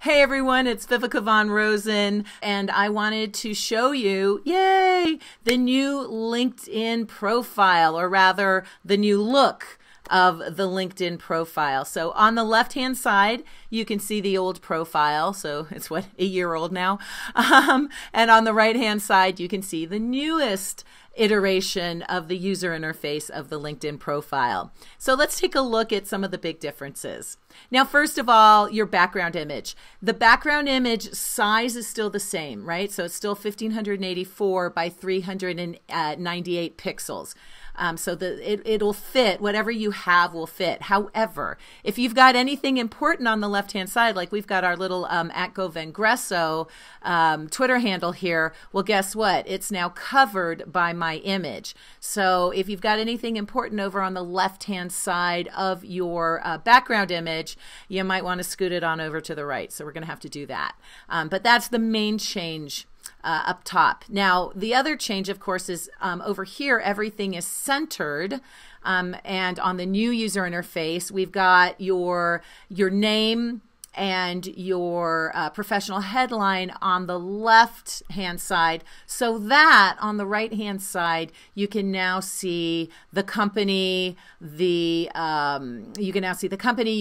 Hey everyone, it's Vivica Von Rosen, and I wanted to show you, yay, the new LinkedIn profile, or rather the new look of the LinkedIn profile. So on the left-hand side, you can see the old profile. So it's what, a year old now. And on the right-hand side, you can see the newest iteration of the user interface of the LinkedIn profile. So let's take a look at some of the big differences. Now, first of all, your background image. The background image size is still the same, right? So it's still 1584 by 398 pixels. So it'll fit, whatever you have will fit. However, if you've got anything important on the left-hand side, like we've got our little @GoVengresso Twitter handle here, well, guess what? It's now covered by my image. So if you've got anything important over on the left-hand side of your background image, you might want to scoot it on over to the right. So we're going to have to do that. But that's the main change up top. Now, the other change, of course, is over here, everything is centered. And on the new user interface, we've got your name and your professional headline on the left-hand side, so that on the right-hand side you can now see the company, you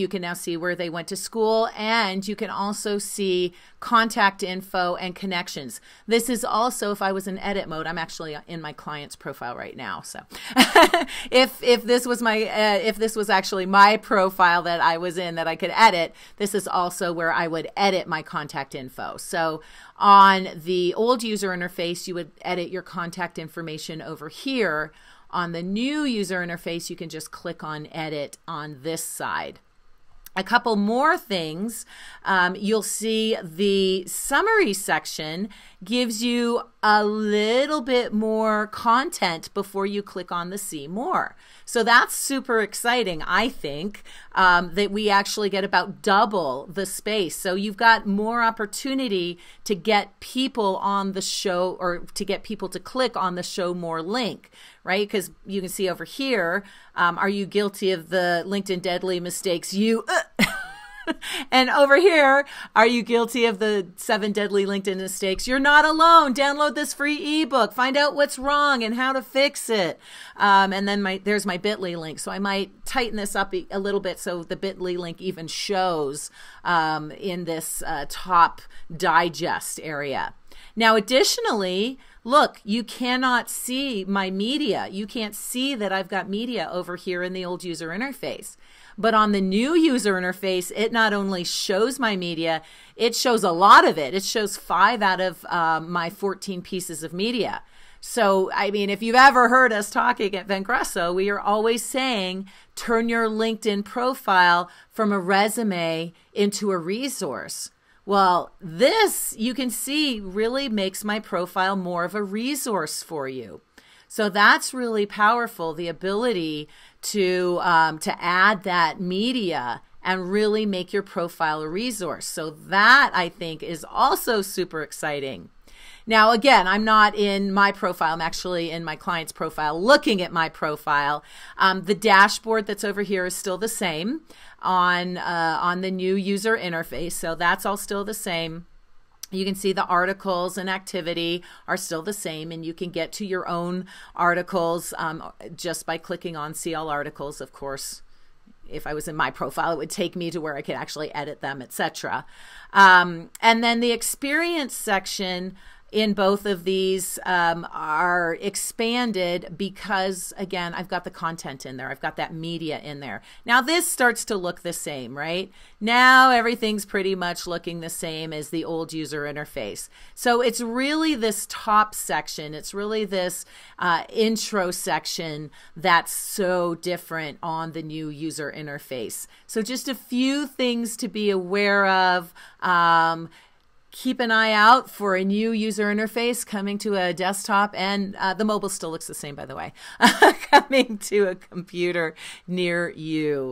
can now see where they went to school, and you can also see contact info and connections. This is also, if I was in edit mode, I'm actually in my client's profile right now. So if this was actually my profile that I was in that I could edit, this is also where I would edit my contact info. So on the old user interface, you would edit your contact information over here. On the new user interface, you can just click on edit on this side. A couple more things. You'll see the summary section gives you a little bit more content before you click on the see more. So that's super exciting, I think, that we actually get about double the space. So you've got more opportunity to get people on the show, or to get people to click on the show more link, right? Because you can see over here, are you guilty of the LinkedIn deadly mistakes? And over here, are you guilty of the 7 deadly LinkedIn mistakes? You're not alone. Download this free ebook. Find out what's wrong and how to fix it. And then there's my bit.ly link. So I might tighten this up a little bit so the bit.ly link even shows in this top digest area. Now, additionally, look, you cannot see my media. You can't see that I've got media over here in the old user interface. But on the new user interface, it not only shows my media, it shows a lot of it. It shows 5 out of my 14 pieces of media. So, I mean, if you've ever heard us talking at Vengresso, we are always saying, turn your LinkedIn profile from a resume into a resource. Well, this, you can see, really makes my profile more of a resource for you. So that's really powerful, the ability to add that media and really make your profile a resource. So that, I think, is also super exciting. Now, again, I'm not in my profile. I'm actually in my client's profile looking at my profile. The dashboard that's over here is still the same on the new user interface. So that's all still the same. You can see the articles and activity are still the same, and you can get to your own articles just by clicking on See All Articles. Of course, if I was in my profile, it would take me to where I could actually edit them, etc. And then the experience section in both of these are expanded because, again, I've got the content in there. I've got that media in there. Now this starts to look the same, right? Now everything's pretty much looking the same as the old user interface. So it's really this top section. It's really this intro section that's so different on the new user interface. So just a few things to be aware of. Keep an eye out for a new user interface coming to a desktop, and the mobile still looks the same, by the way, coming to a computer near you.